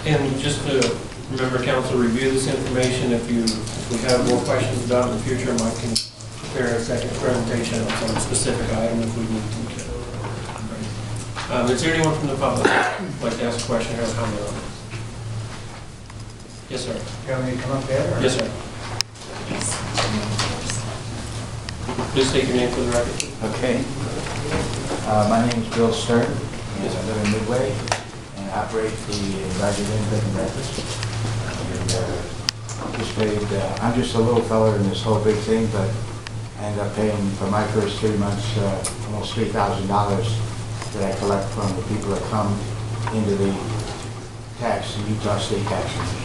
And just to remember, council, review this information. If we have more questions about it in the future, Mike can prepare a second presentation on some specific item if we need to. Is there anyone from the public who'd like to ask a question or a comment on this? Yes, sir. You want me to come up there? Or? Yes, sir. Please state your name for the record. Okay. My name is Bill Stern, and I live in Midway, and I operate the Roger Inn Bed and Breakfast. I'm just a little fella in this whole big thing, but I ended up paying for my first 3 months almost $3,000 that I collect from the people that come into the Utah State Tax Commission.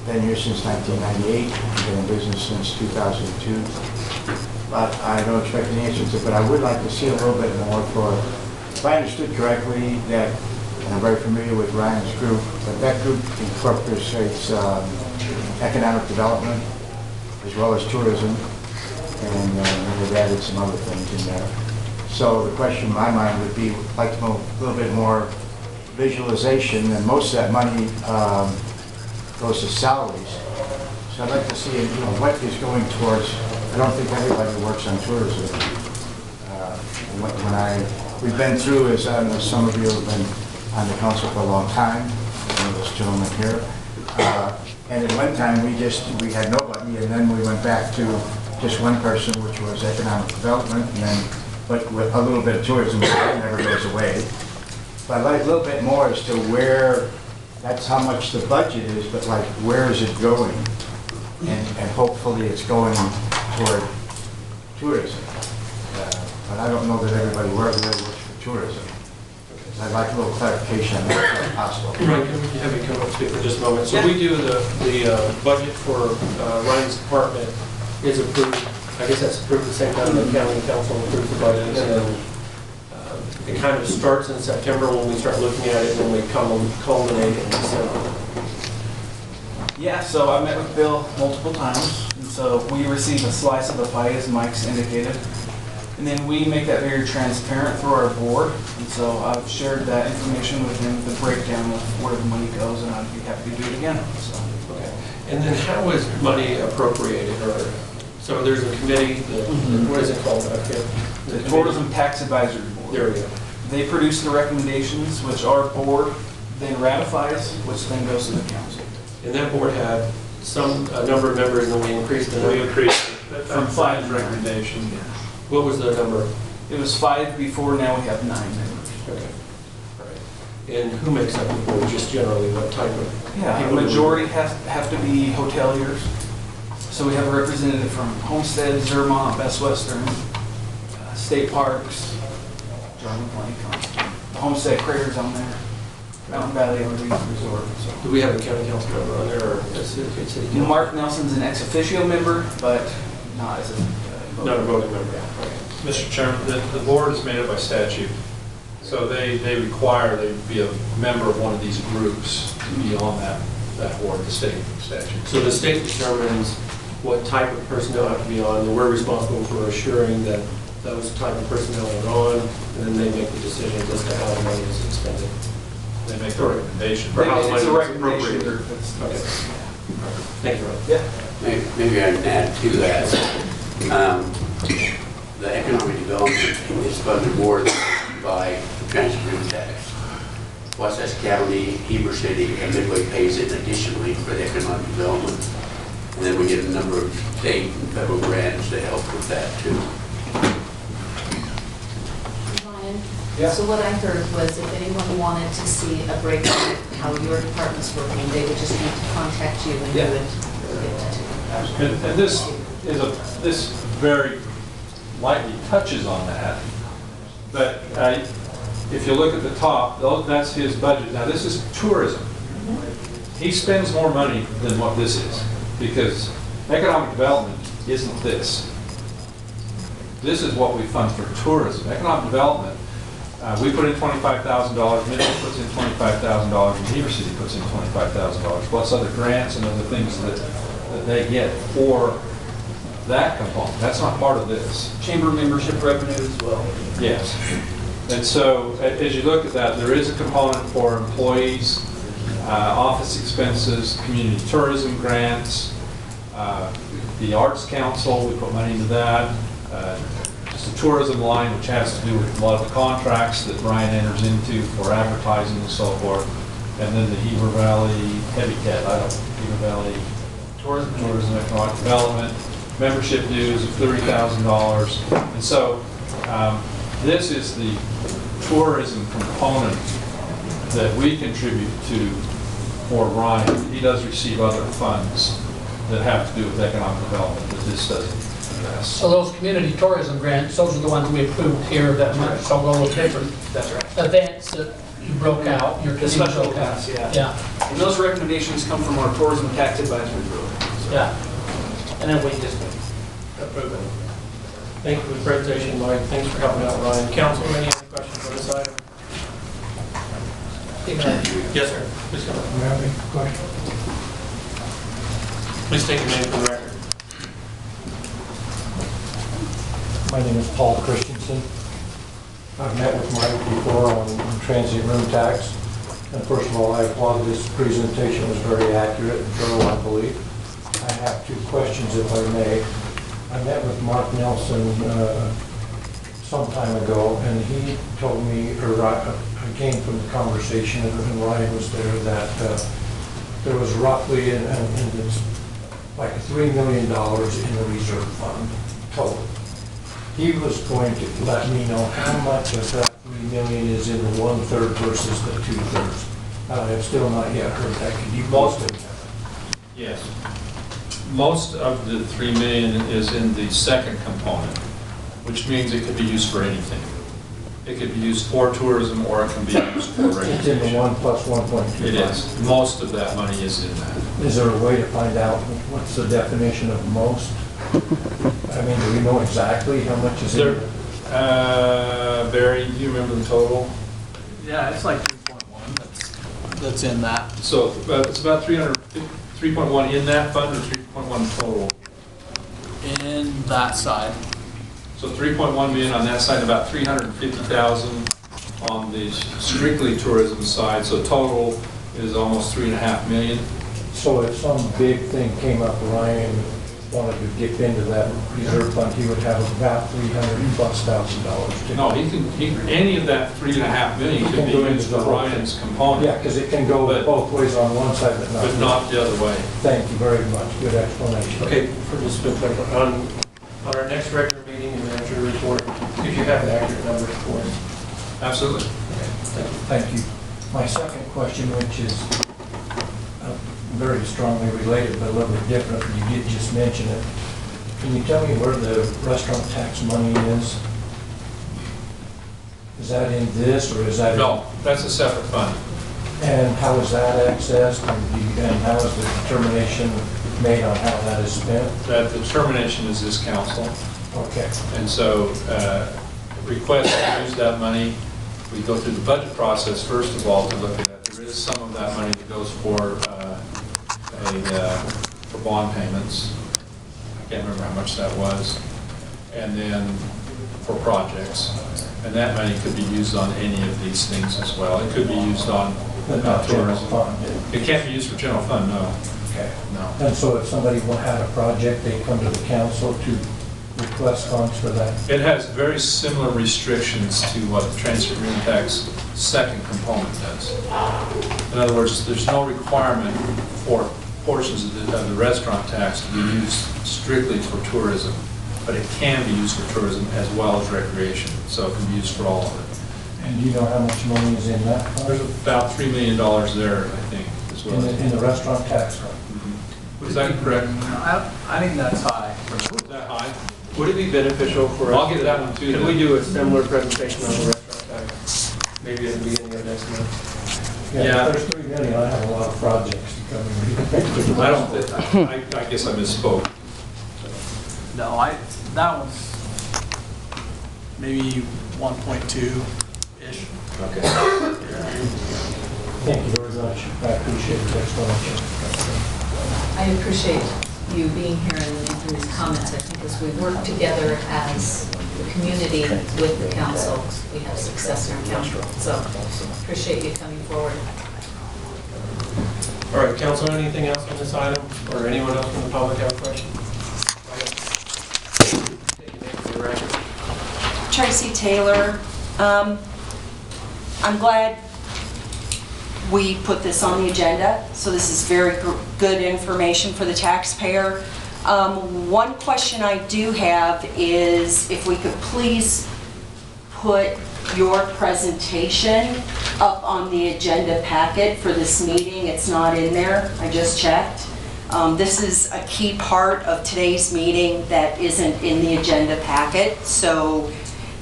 Been here since 1998, been in business since 2002. But I don't expect an answer to, but I would like to see a little bit more for, if I understood correctly, that, and I'm very familiar with Ryan's group, but that group incorporates economic development as well as tourism, and they've added some other things in there. So the question in my mind would be, I'd like to know a little bit more visualization, and most of that money goes to salaries. So I'd like to see, what is going towards. I don't think everybody works on tourism. We've been through, as some of you have been on the council for a long time, one of those gentlemen here, and at one time we had nobody, and then we went back to just one person, which was economic development, and then but with a little bit of tourism, that never goes away. But I'd like a little bit more as to where. That's how much the budget is, but like, where is it going? And hopefully it's going toward tourism. But I don't know that everybody really works for tourism. I'd like a little clarification on that if possible. Right, can we have you come up and speak for just a moment? So yeah. We do the budget for Ryan's department is approved. I guess that's approved at the same time the county council approves the budget. And then, it kind of starts in September when we start looking at it, and then we culminate in December. Yeah, so I met with Bill multiple times, and so we receive a slice of the pie, as Mike's indicated, and then we make that very transparent through our board, and so I've shared that information with him, the breakdown of where the money goes, and I'd be happy to do it again. So. Okay. And then how is money appropriated? So there's a committee, what is it called? The Tourism Tax Advisory Board. There we go. They produce the recommendations, which our board then ratifies, which then goes to the council. And that board had a number of members, and then we increased the number. We increased from 5 recommendations. What was the number? It was 5 before, now we have 9 members. Okay. All right. And who makes up the board, just generally, what type of people? The majority have to be hoteliers. So we have a representative from Homestead, Zermatt, Best Western, State Parks, the Homestead Craters on there, Mountain Valley Resort. So. Do we have a county council member on there, or a city council? Mark Nelson's an ex officio member, but not as a not a voting member. Okay. Mr. Chairman, the board is made up by statute, so they require they be a member of one of these groups to be on that board, the state statute. So the state determines what type of personnel have to be on, and we're responsible for assuring that those type of personnel are on, and then they make the decisions as to how the money is expended. They make the recommendation. For how the money it's a is recommendation. appropriated. Okay. Thank you, Ron. Yeah. Maybe I can add to that. The economic development is funded more by transfer tax. Wasatch County, Heber City, and Midway pays it additionally for the economic development. And then we get a number of state and federal grants to help with that too. Yeah. So what I heard was if anyone wanted to see a breakdown of how your department's working, they would just need to contact you and you would get that to them. And this very lightly touches on that, but if you look at the top, that's his budget. Now this is tourism. He spends more money than what this is, because economic development isn't this. This is what we fund for tourism. Economic development, we put in $25,000, Midway puts in $25,000, and Heber City puts in $25,000, plus other grants and other things that they get for that component. That's not part of this. Chamber membership revenue as well. Yes. And so as you look at that, there is a component for employees, office expenses, community tourism grants, the Arts Council, we put money into that. Just the tourism line, which has to do with a lot of the contracts that Ryan enters into for advertising and so forth. And then the Heber Valley Heavy Cat, Heber Valley Tourism Economic Development, membership dues of $30,000. And so this is the tourism component that we contribute to for Ryan. He does receive other funds that have to do with economic development, but this doesn't address. So those community tourism grants, those are the ones we approved here that might so go with different That's right. events that you broke out, your The community special broke out. events, yeah. Yeah, And those recommendations come from our tourism tax advisory group. yeah. And then we just approve it. Thank you for the presentation, Mike. Thanks for helping out, Ryan. Council, any other questions on this item? Yes, sir. Please go ahead. Please state your name for the record. My name is Paul Christensen. I've met with Mike before on transient room tax. And first of all, I applaud this presentation. It was very accurate and thorough, I believe. I have two questions, if I may. I met with Mark Nelson some time ago, and he told me, or I came from the conversation, and Ryan was there, that there was roughly, and it's like $3 million in the reserve fund total. He was going to let me know how much of that $3 million is in the 1/3 versus the 2/3. I have still not yet heard that. Could you most of that? Yes. Most of the $3 million is in the second component, which means it could be used for anything. It could be used for tourism, or it can be used for It's in the recreation. 1 plus 1.25. It is. Most of that money is in that. Is there a way to find out what's the definition of most? I mean, do we know exactly how much is in there? Barry, do you remember the total? Yeah, it's like 3.1 that's in that. So it's about 3.1 in that fund, or 3.1 total? In that side. So 3.1 million on that side, about 350,000 on the strictly tourism side. So total is almost 3.5 million. So if some big thing came up, Ryan wanted to dip into that reserve fund, he would have about $300,000+. No, any of that 3.5 million He could can be go into used for the whole Ryan's component. Yeah, because it can go But- both ways on one side, But not the other way. Thank you very much. Good explanation. Okay, for just a quick, on our next regular meeting, the manager report, if you have the accurate numbers for us. Absolutely. Thank you. Thank you. My second question, which is very strongly related, but a little bit different, you did just mention it. Can you tell me where the restaurant tax money is? Is that in this, or is that? No, that's a separate fund. And how is that accessed, and how is the determination made on how that is spent? That determination is this council. Okay. And so request to use that money, we go through the budget process first of all to look at that. There is some of that money that goes for bond payments. I can't remember how much that was. And then for projects. And that money could be used on any of these things as well. It could be used on But not general tourism. fund? It can't be used for general fund, no. Okay. No. And so if somebody had a project, they come to the council to request funds for that? It has very similar restrictions to what the transfer room tax second component does. In other words, there's no requirement for portions of the restaurant tax to be used strictly for tourism, but it can be used for tourism as well as recreation, so it can be used for all of it. And do you know how much money is in that There's fund? about $3 million there, I think, as well. In the restaurant tax fund? Is that correct? I think that's high. Is that high? Would it be beneficial for us? I'll get that one too, Can then. we do a similar presentation on the restaurant tax? Maybe at the beginning of next month? Yeah. If there's $3 million, I have a lot of projects to come in. I don't, I guess I misspoke. No, that one's maybe 1.2-ish. Okay. Thank you very much. I appreciate the explanation. I appreciate you being here and through these comments. I think as we work together as the community with the council, we have success in our county. So appreciate you coming forward. All right, council, anything else on this item? Or anyone else from the public have a question? Take your name for the record. Tracy Taylor. I'm glad we put this on the agenda, so this is very good information for the taxpayer. One question I do have is if we could please put your presentation up on the agenda packet for this meeting. It's not in there, I just checked. This is a key part of today's meeting that isn't in the agenda packet, so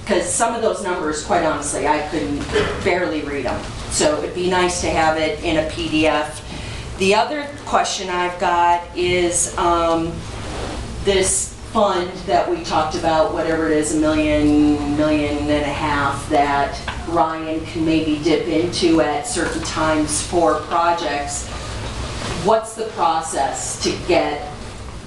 because some of those numbers, quite honestly, I couldn't barely read them. So it'd be nice to have it in a PDF. The other question I've got is this fund that we talked about, whatever it is, $1 million, $1.5 million, that Ryan can maybe dip into at certain times for projects. What's the process to get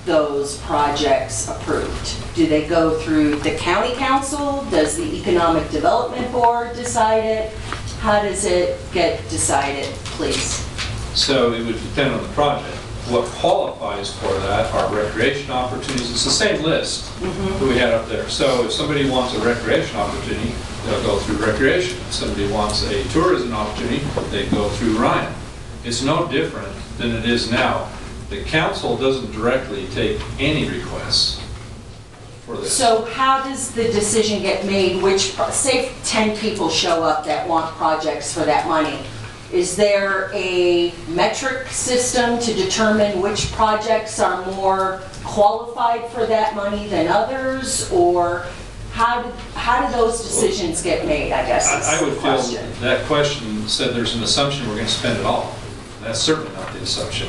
those projects approved? Do they go through the county council? Does the economic development board decide it? How does it get decided, please? So it would depend on the project. What qualifies for that are recreation opportunities. It's the same list that we had up there. So if somebody wants a recreation opportunity, they'll go through recreation. If somebody wants a tourism opportunity, they go through Ryan. It's no different than it is now. The council doesn't directly take any requests for this. So how does the decision get made? Say 10 people show up that want projects for that money. Is there a metric system to determine which projects are more qualified for that money than others? Or how do those decisions get made, I guess is I would the feel question. that question said there's an assumption we're going to spend it all. That's certainly not the assumption.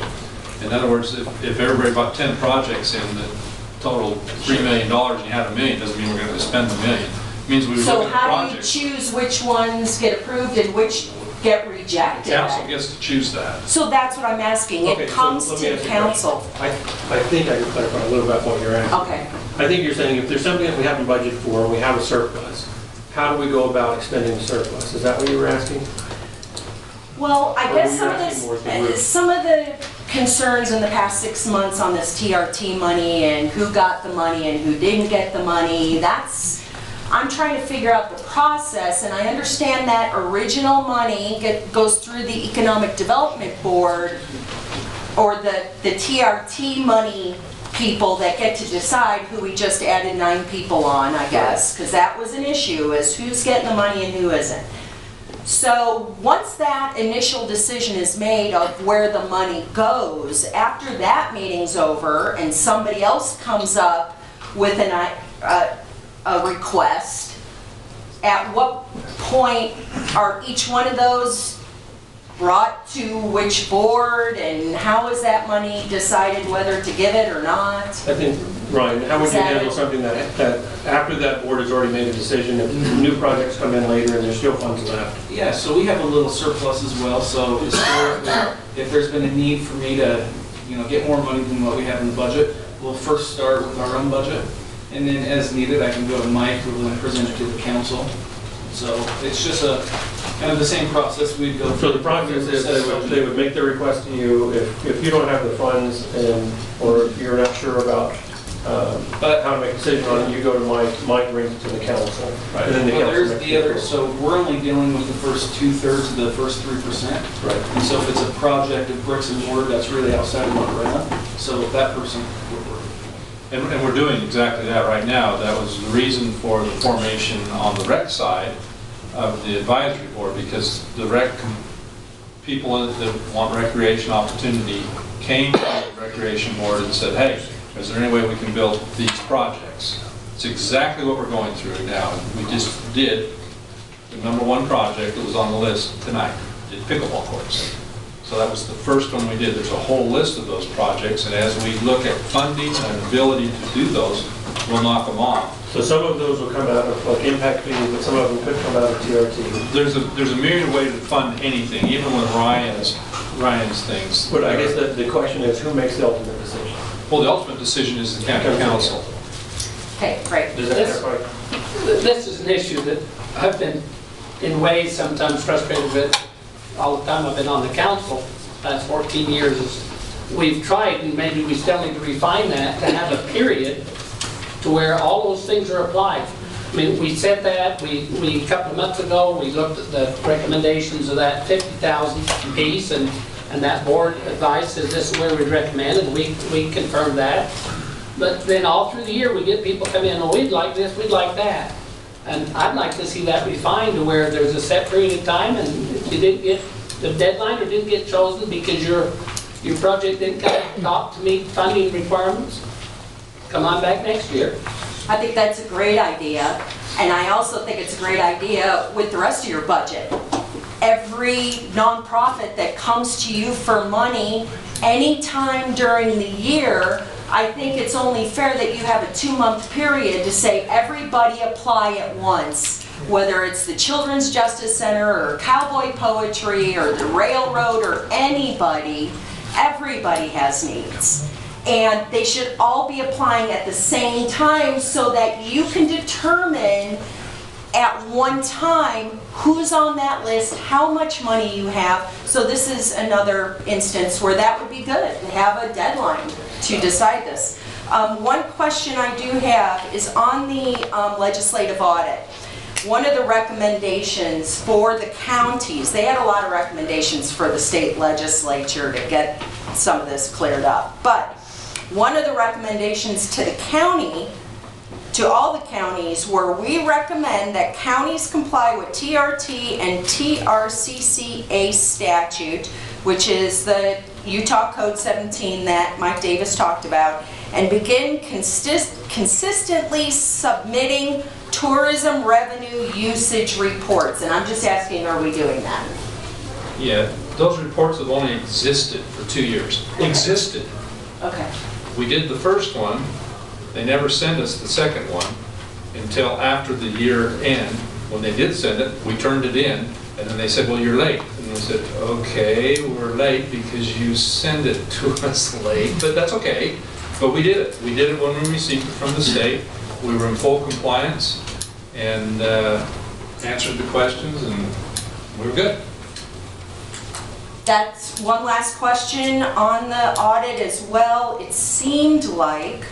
In other words, if everybody bought 10 projects in that total $3 million and you have $1 million, doesn't mean we're going to spend $1 million. It means we look So at the how do you projects. choose which ones get approved and which get The rejected? council gets to choose that. So that's what I'm asking. Okay, It so comes let me to ask you a council. I think I can clarify a little about what you're asking. Okay. I think you're saying if there's something that we haven't budgeted for and we have a surplus, how do we go about expending the surplus? Is that what you were asking? Well, I Or guess were you asking more of the group? some of the concerns in the past 6 months on this TRT money and who got the money and who didn't get the money, I'm trying to figure out the process, and I understand that original money goes through the Economic Development Board or the TRT money people that get to decide who we just added 9 people on, I guess, because that was an issue, is who's getting the money and who isn't. So once that initial decision is made of where the money goes, after that meeting's over and somebody else comes up with a request, at what point are each one of those brought to which board, and how is that money decided whether to give it or not? I think, Ryan, how would you handle something that after that board has already made a decision, if new projects come in later and there's still funds left? Yeah, so we have a little surplus as well, so historically, if there's been a need for me to, get more money than what we have in the budget, we'll first start with our own budget, and then as needed, I can go to Mike, who will present it to the council. So it's just kind of the same process we'd go through. So the process is they would make their request to you if you don't have the funds or if you're not sure about how to make a decision on it, you go to Mike brings it to the council. Right. And then the Well, council there's makes the other, so we're only dealing with the first 2/3 of the first 3%. Right. And so if it's a project of bricks and mortar, that's really outside of what we're on. So that person would work. And we're doing exactly that right now. That was the reason for the formation on the rec side of the advisory board, because the people that want recreation opportunity came to the recreation board and said, hey, is there any way we can build these projects? It's exactly what we're going through now. We just did the #1 project that was on the list tonight, did pickleball courts. So that was the first one we did. There's a whole list of those projects, and as we look at funding and ability to do those, we'll knock them off. So some of those will come out of like impact fees, but some of them could come out of TRT. There's a myriad way to fund anything, even with Ryan's things. But I guess the question is, who makes the ultimate decision? Well, the ultimate decision is the county council. Okay, great. Does that clarify? This is an issue that I've been in ways sometimes frustrated with all the time I've been on the council, past 14 years. Is we've tried, and maybe we still need to refine that, to have a period to where all those things are applied. I mean, we said that, we a couple of months ago, we looked at the recommendations of that 50,000 piece, and that board advice says this is where we'd recommend, and we confirmed that. But then all through the year, we get people come in, oh, we'd like this, we'd like that. And I'd like to see that refined to where there's a set period of time, and if you didn't get the deadline or didn't get chosen because your project didn't come top to meet funding requirements, come on back next year. I think that's a great idea, and I also think it's a great idea with the rest of your budget. Every nonprofit that comes to you for money anytime during the year, I think it's only fair that you have a 2-month period to say everybody apply at once, whether it's the Children's Justice Center or Cowboy Poetry or the railroad or anybody. Everybody has needs. And they should all be applying at the same time so that you can determine at one time who's on that list, how much money you have. So this is another instance where that would be good, to have a deadline to decide this. One question I do have is on the legislative audit. One of the recommendations for the counties, they had a lot of recommendations for the state legislature to get some of this cleared up. But one of the recommendations to the county, to all the counties, were we recommend that counties comply with TRT and TRCCA statute, which is the Utah Code 17 that Mike Davis talked about, and begin consistently submitting tourism revenue usage reports. And I'm just asking, are we doing that? Yeah, those reports have only existed for 2 years. Existed. Okay. We did the first one. They never sent us the second one until after the year end. When they did send it, we turned it in, and then they said, well, you're late. And we said, okay, we're late because you send it to us late, but that's okay. But we did it. We did it when we received it from the state. We were in full compliance and answered the questions, and we were good. That's one last question on the audit as well. It seemed like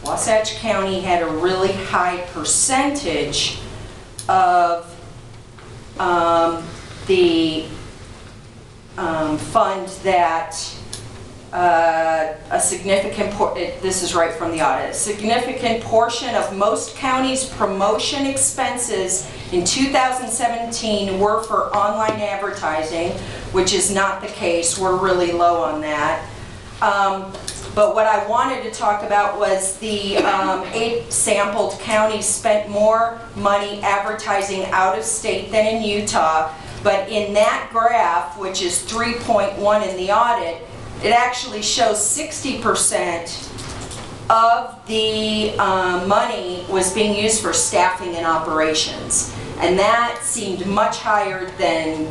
Wasatch County had a really high percentage of the fund that a significant this is right from the audit, a significant portion of most counties' promotion expenses in 2017 were for online advertising, which is not the case. We're really low on that. But what I wanted to talk about was the 8 sampled counties spent more money advertising out of state than in Utah. But in that graph, which is 3.1 in the audit, it actually shows 60% of the money was being used for staffing and operations. And that seemed much higher than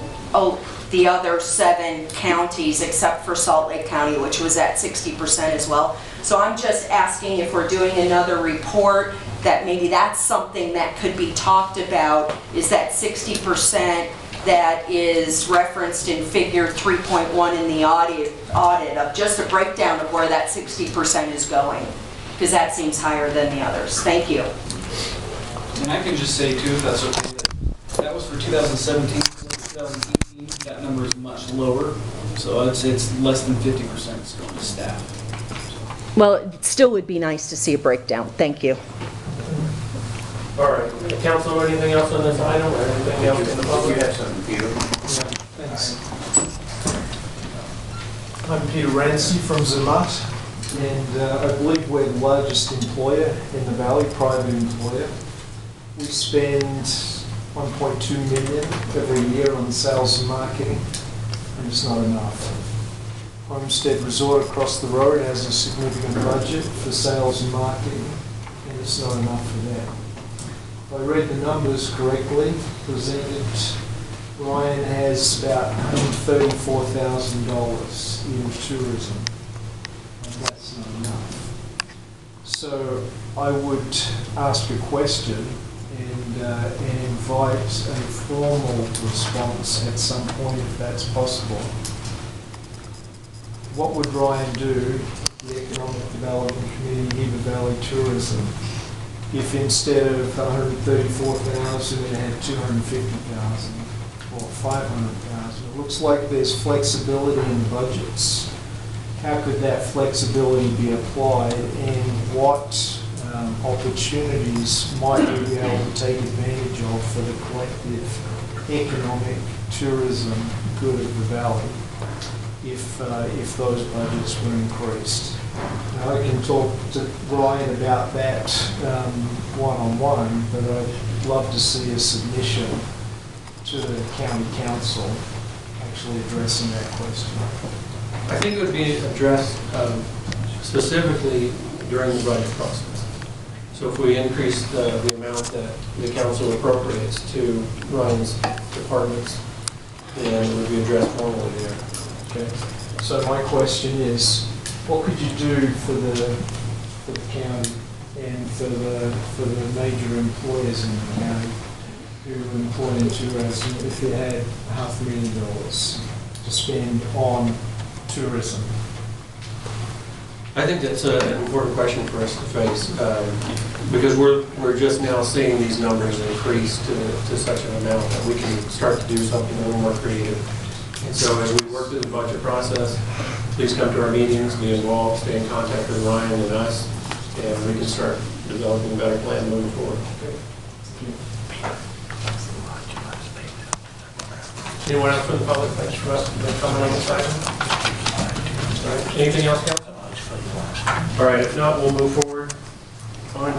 the other 7 counties except for Salt Lake County, which was at 60% as well. So I'm just asking if we're doing another report that maybe that's something that could be talked about, is that 60% that is referenced in figure 3.1 in the audit of just a breakdown of where that 60% is going, because that seems higher than the others. Thank you. And I can just say too, if that's okay, that was for 2017, 2018, that number is much lower. So I'd say it's less than 50% is going to staff. Well, it still would be nice to see a breakdown. Thank you. All right, council, anything else on this item or anything else in the You public? have something, Peter? Thanks. I'm Peter Rancy from Zermatt, and I believe we're the largest employer in the valley, private employer. We spend $1.2 million every year on sales and marketing, and it's not enough. Homestead Resort across the road has a significant budget for sales and marketing, and it's not enough for that. If I read the numbers correctly presented, Ryan has about $134,000 in tourism. And that's isn't enough. So I would ask a question and invite a formal response at some point if that's possible. What would Ryan do, the Economic Development Committee, Heber Valley Tourism, if instead of 134,000 it had 250,000 or 500,000? It looks like there's flexibility in budgets. How could that flexibility be applied, and what opportunities might we be able to take advantage of for the collective economic tourism good of the valley if those budgets were increased? Now, I can talk to Ryan about that one-on-one, but I'd love to see a submission to the county council actually addressing that question. I think it would be addressed specifically during the budget process. So if we increase the amount that the council appropriates to Ryan's departments, then it would be addressed formally there. Okay. So my question is, what could you do for the county and for the major employers in the county who employ in tourism if they had $500,000 to spend on tourism? I think that's an important question for us to face, because we're just now seeing these numbers increase to such an amount that we can start to do something a little more creative. And so as we work through the budget process, please come to our meetings, be involved, stay in contact with Ryan and us, and we can start developing a better plan moving forward. Anyone else from the public like to comment on this item? All right. Anything else, Council? All right, if not, we'll move forward on to